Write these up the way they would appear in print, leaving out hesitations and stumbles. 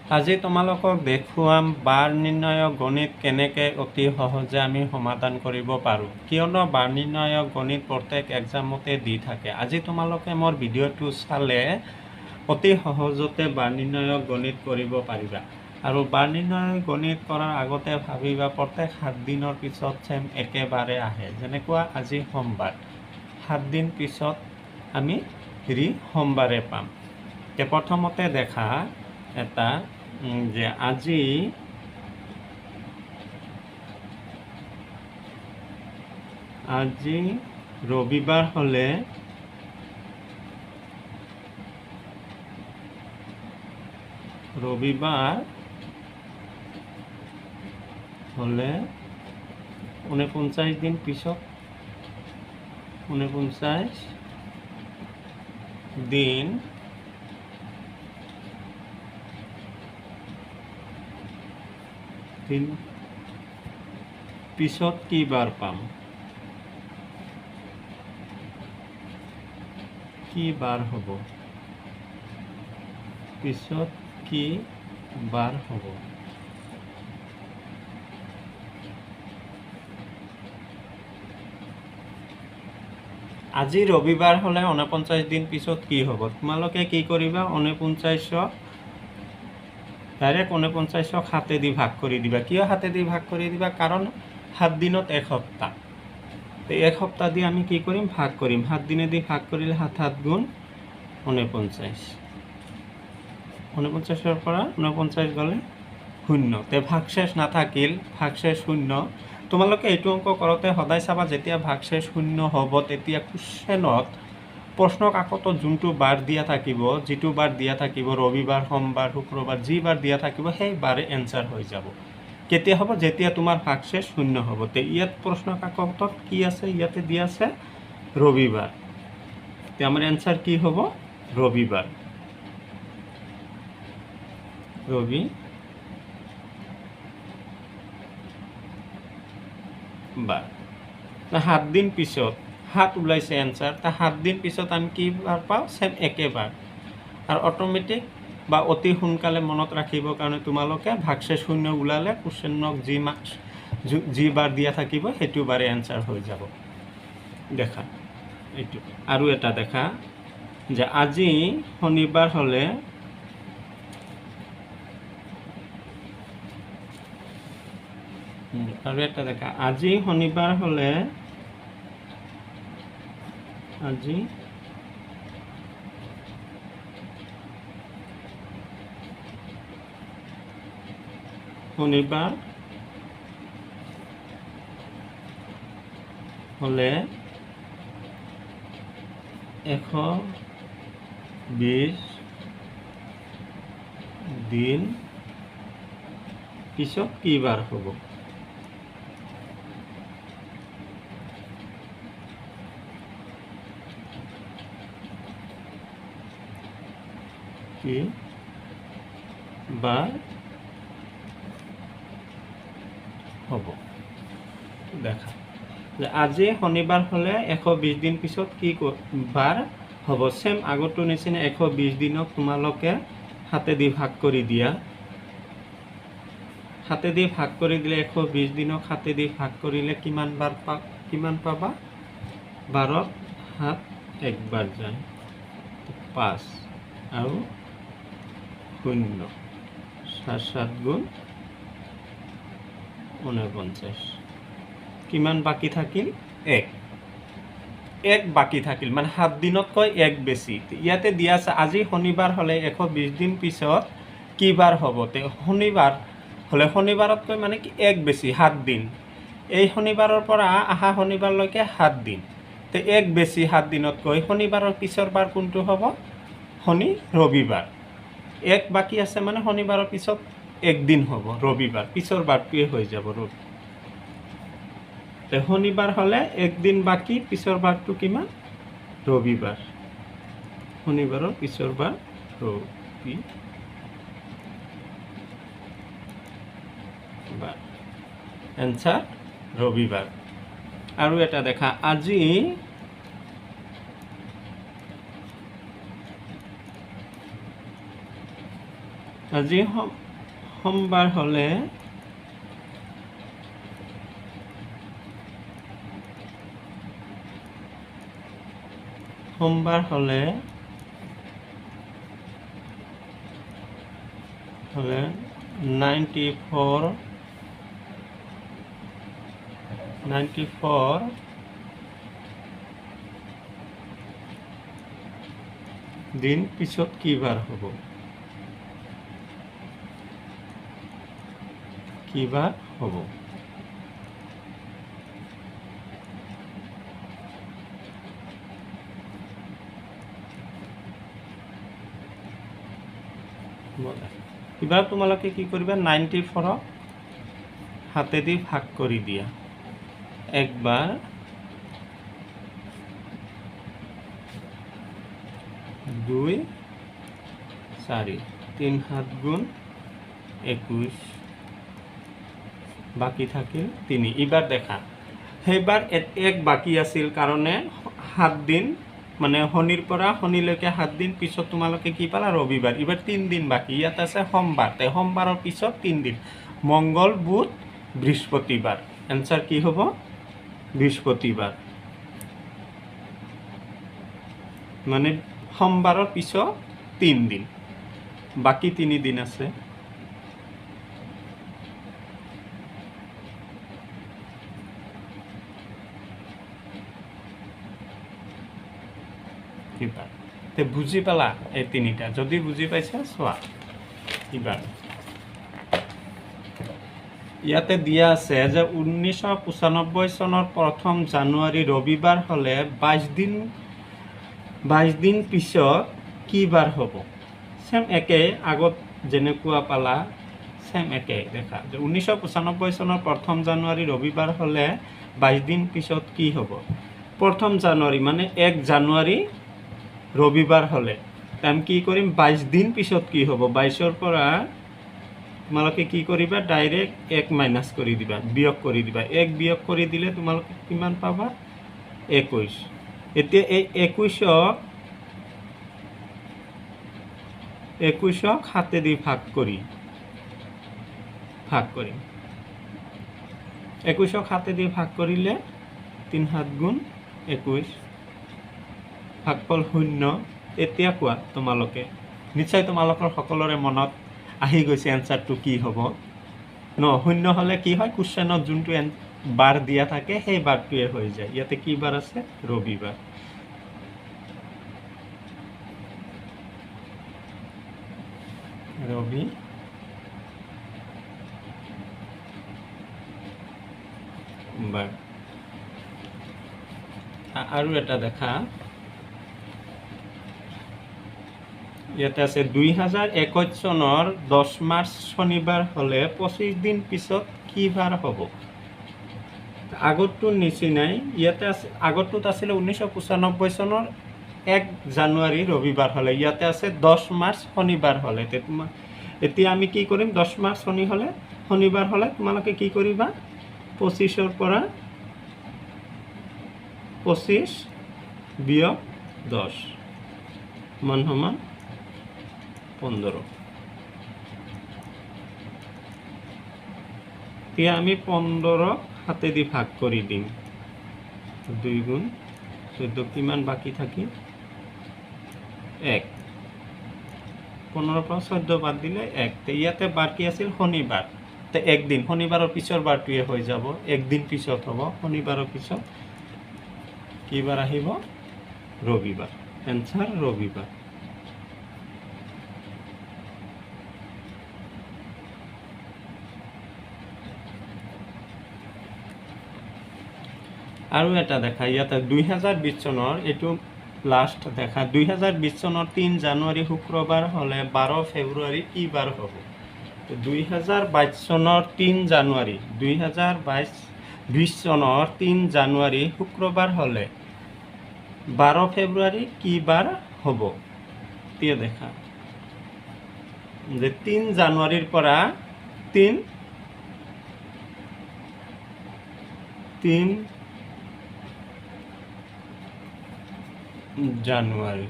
আজি তোমালোকক দেখুৱাম বাৰ নিৰ্ণয়ক গণিত কেনেকৈ অতি সহজে আমি সমাধান কৰিব পাৰোঁ। কিয়নো বাৰ নিৰ্ণয়ক গণিত প্ৰত্যেক এক্সামতে দি থাকে। আজি তোমালোকে মোৰ ভিডিঅ'টো চালে অতি সহজতে বাৰ নিৰ্ণয়ক গণিত কৰিব পাৰিবা। আৰু বাৰ নিৰ্ণয়ক গণিত কৰাৰ আগতে ভাবিবা প্ৰত্যেক 7 দিনৰ পিছত চেম একেবাৰে আহে। যেনেকুৱা আজি সোমবাৰ, 7 দিন পিছত আমি সোমবাৰে পাম। প্ৰথমতে দেখা এটা যে আজি ৰবিবাৰ হ'লে ৰবিবাৰ হ'লে 49 দিন পিছত 49 দিন পিছত কি বাৰ পাম? কি বাৰ হ'ব? পিছত কি বাৰ হ'ব? আজি ৰবিবাৰ হ'লে 49 দিন পিছত কি হ'ব? তোমালোকে কি কৰিবা? 49 ডাইৰেক্ট 49ক 7 দি ভাগ কৰি দিবা। কিয় 7 দি ভাগ কৰি দিবা? কাৰণ 7 দিনত এসপ্তাহ। তো এসপ্তাহ দি আমি কি কৰিম? ভাগ কৰিম। 7 দিনে দি ভাগ কৰিলে 7 7 গুণ 49। 49ৰ পৰা 49 গ'লে 0। তে ভাগশেষ নাথাকিল, ভাগশেষ 0। তোমালোকে এইটো অংক কৰোঁতে সদায় চাবা যেতিয়া ভাগশেষ 0 হ'ব তেতিয়া কুৱেশ্যনত প্ৰশ্ন কাকতত যোনটো বাৰ দিয়া থাকিব, যিটো বাৰ দিয়া থাকিব, ৰবিবাৰ, সোমবাৰ, শুক্ৰবাৰ, যি বাৰ দিয়া থাকিব সেই বাৰে এনচাৰ হৈ যাব। কেতিয়া হ'ব? যেতিয়া তোমাৰ ভাগশেষ 0 হ'ব। তে ইয়াত প্ৰশ্ন কাকতত কি আছে? ইয়াতে দিয়া আছে ৰবিবাৰ। তে আমাৰ এনচাৰ কি হ'ব? ৰবিবাৰ। বাৰ। 7 দিন পিছত 7 ওলাইছে এনচাৰ। তা 7 দিন পিছত আমি কি বাৰ পাওঁ? চেম একেবাৰ। আৰু অট'মেটিক বা অতি সোনকালে মনত ৰাখিবৰ কাৰণে তোমালোকে ভাগশেষ 0 ওলালে কুৱেশ্যনক যি বাৰ দিয়া থাকিব সেইটো বাৰে এনচাৰ হৈ যাব। দেখা এইটো। আৰু এটা দেখা যে আজি শনিবাৰ হ'লে আৰু এটা দেখা আজি শনিবাৰ হ'লে শনিবাৰ হ'লে 120 দিন পিছত কি বাৰ হ'ব? কি বাৰ হ'ব? দেখা যে আজি শনিবাৰ হ'লে 120 দিন পিছত কি বাৰ হ'ব? চেম আগৰটো নিচিনা 120 দিনক তোমালোকে 7 দি ভাগ কৰি দিয়া। 7 দি ভাগ কৰি দিলে 120 দিনক 7 দি ভাগ কৰিলে কিমান পাবা? 12ত 7 একবাৰ যায় 5 আৰু 0 7 7 গুণ 49। কিমান বাকী থাকিল? 1 বাকী থাকিল, মানে 7 দিনতকৈ 1 বেছি। ইয়াতে দিয়া আছে আজি শনিবাৰ হ'লে 120 দিন পিছত কি বাৰ হ'ব? তে শনিবাৰ হ'লে শনিবাৰতকৈ মানে কি 1 বেছি, 7 দিন। এই শনিবাৰৰ পৰা অহা শনিবাৰলৈকে 7 দিন। তে 1 বেছি 7 দিনতকৈ। শনিবাৰৰ পিছৰ বাৰ কোনটো হ'ব? ৰবিবাৰ। 1 বাকী আছে মানে শনিবাৰৰ পিছত 1 দিন হ'ব ৰবিবাৰ। পিছৰ বাৰটোৱে হৈ যাব ৰবি। শনিবাৰ হ'লে 1 দিন বাকী, পিছৰ বাৰটো কিমান? ৰবিবাৰ। শনিবাৰৰ পিছৰ বাৰ ৰবিবাৰ। এনচাৰ ৰবিবাৰ। আৰু এটা দেখা আজি আজি সোমবাৰ হ'লে সোমবাৰ হ'লে 94 দিন পিছত কি বাৰ হ'ব? কি বাৰ হ'ব? এবাৰ তোমালোকে কি কৰিবা? 94 হাতেদি ভাগ কৰি দিয়া। একবাৰ, দুই, 4, 3 7 গুণ 21, বাকী থাকিল 3। এবাৰ দেখা, সেইবাৰ এক বাকী আছিল কাৰণে 7 দিন, মানে শনিৰ পৰা শনিলৈকে 7 দিন, পিছত তোমালোকে কি পালা? ৰবিবাৰ। এবাৰ 3 দিন বাকী। ইয়াত আছে সোমবাৰ, সোমবাৰৰ পিছত 3 দিন, মংগল, বুধ, বৃহস্পতিবাৰ। এনচাৰ কি হ'ব? বৃহস্পতিবাৰ। মানে সোমবাৰৰ পিছত 3 দিন, বাকী 3 দিন আছে। বুজি পালা এই 3টা? যদি বুজি পাইছা চোৱা। কিবা ইয়াতে দিয়া আছে যে 1995 চনৰ 1 জানুৱাৰী ৰবিবাৰ হ'লে 22 দিন পিছত কি বাৰ হ'ব? চেম একে, আগত যেনেকুৱা পালা চেম একে দেখা, যে 1995 চনৰ 1 জানুৱাৰী ৰবিবাৰ হ'লে 22 দিন পিছত কি হ'ব? 1 জানুৱাৰী মানে 1 জানুৱাৰী ৰবিবাৰ হ'লে আমি কি কৰিম? 22 দিন পিছত কি হ'ব? 22ৰ পৰা তোমালোকে কি কৰিবা? ডাইৰেক্ট 1 মাইনাছ কৰি দিবা, বিয়োগ কৰি দিবা। 1 বিয়োগ কৰি দিলে তোমালোকে কিমান পাবা? 21। এতিয়া এই 21ক 7 দি ভাগ কৰিম। 21ক 7 দি ভাগ কৰিলে 3 7 গুণ 21, ভাগফল 0। এতিয়া কোৱা তোমালোকে, নিশ্চয় তোমালোকৰ সকলোৰে মনত আহি গৈছে এনচাৰটো কি হ'ব ন? 0 হ'লে কি হয়? কুৱেশ্যনত যোনটো বাৰ দিয়া থাকে সেই বাৰটোৱে হৈ যায়। ইয়াতে কি বাৰ আছে? ৰবিবাৰ। ৰবিবাৰ। আৰু এটা দেখা, ইয়াতে আছে 2021 চনৰ 10 মাৰ্চ শনিবাৰ হ'লে 25 দিন পিছত কি বাৰ হ'ব? আগতটোৰ নিচিনাই ইয়াতে আছে, আগতটোত আছিলে 1995 চনৰ 1 জানুৱাৰী ৰবিবাৰ হ'লে, ইয়াতে আছে 10 মাৰ্চ শনিবাৰ হ'লে। এতিয়া আমি কি কৰিম? 10 মাৰ্চ শনিবাৰ হ'লে তোমালোকে কি কৰিবা? 25ৰ পৰা 25 বিয়োগ 10 সমান 15। এতিয়া আমি 15ক 7 দি ভাগ কৰি দিম। 2 গুণ 14, কিমান বাকী থাকিল? 1। 15ৰ পৰা 14 বাদ দিলে 1। ইয়াতে বাৰ কি আছিল? শনিবাৰ। একদিন, শনিবাৰৰ পিছৰ বাৰটোৱে হৈ যাব, একদিন পিছত হ'ব। শনিবাৰৰ পিছত কি বাৰ আহিব? ৰবিবাৰ। এনচাৰ ৰবিবাৰ। আৰু এটা দেখা, ইয়াতে 2020 চনৰ, এইটো লাষ্ট দেখা, 2020 চনৰ 3 জানুৱাৰী শুক্ৰবাৰ হ'লে 12 ফেব্ৰুৱাৰী কি বাৰ হ'ব? 2022 চনৰ 3 জানুৱাৰী 2020 চনৰ 3 জানুৱাৰী শুক্ৰবাৰ হ'লে 12 ফেব্ৰুৱাৰী কি বাৰ হ'ব? এতিয়া দেখা যে 3 জানুৱাৰীৰ পৰা 3 জানুৱাৰী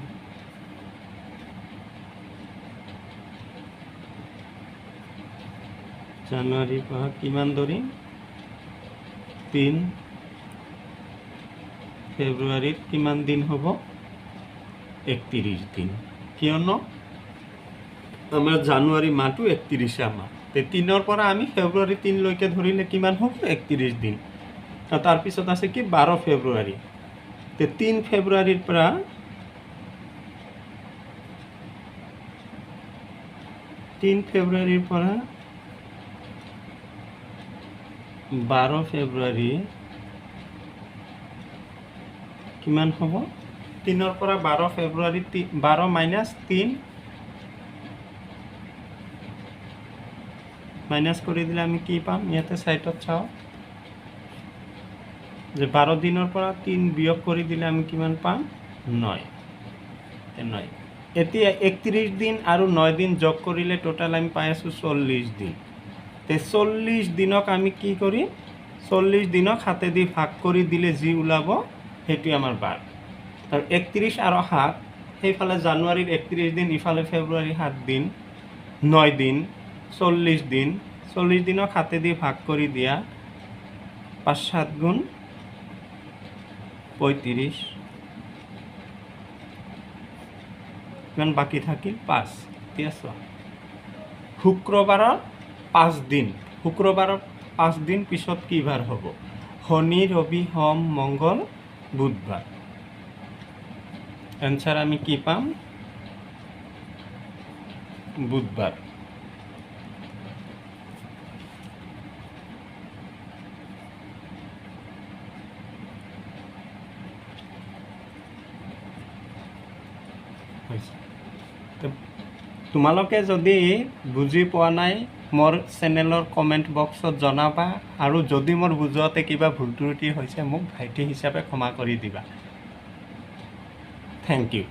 জানুৱাৰীৰ পৰা কিমান ধৰিম 3 ফেব্ৰুৱাৰীত কিমান দিন হ'ব 31 দিন কিয়নো আমাৰ জানুৱাৰী মাহটো 31 মাহ তে 3 পৰা আমি ফেব্ৰুৱাৰী 3 লৈকে ধৰিলে কিমান হ'ব 31 দিন তাৰপিছত আছে কি 12 ফেব্ৰুৱাৰী তে 3 ফেব্ৰুৱাৰীৰ পৰা 12 ফেব্ৰুৱাৰী কিমান হ'ব 3 পৰা 12 ফেব্ৰুৱাৰী 12 মাইনাছ 3 মাইনাছ কৰি দিলে আমি কি পাম ইয়াতে সাইডত চাও যে 12 দিনৰ পৰা 3 বিয়োগ কৰি দিলে আমি কিমান পাম 9 এতিয়া 31 দিন আৰু 9 দিন যোগ কৰিলে টোটাল আমি পাই আছো 40 দিন তে 40 দিনক আমি কি করি 40 দিনক হাতে দি ভাগ কৰি দিলে যি ওলাব হেতু আমাৰ বাৰ আৰু 31 আৰু 7 সেইফালে জানুৱাৰীৰ 31 দিন ইফালে ফেব্ৰুৱাৰী 7 দিন 9 দিন 40 দিন 40 দিনক হাতে দি ভাগ কৰি দিয়া 5 7 গুণ 35 কিমান বাকি থাকিল 5 ঠিক আছে শুক্ৰবাৰৰ 5 দিন শুক্ৰবাৰৰ 5 দিন পিছত কি বাৰ হ'ব শনি ৰবি সোম মঙ্গল বুধবাৰ এনসাৰ আমি কি পাম বুধবাৰ তোমালোকে যদি বুজি পোৱা নাই মোৰ চেনেলৰ কমেণ্ট বক্সত জনাবা আৰু যদি মোৰ বুজোৱাতে কিবা ভুল ত্ৰুটি হৈছে মোক ভাইটি হিচাপে ক্ষমা কৰি দিবা থ্যাংক ইউ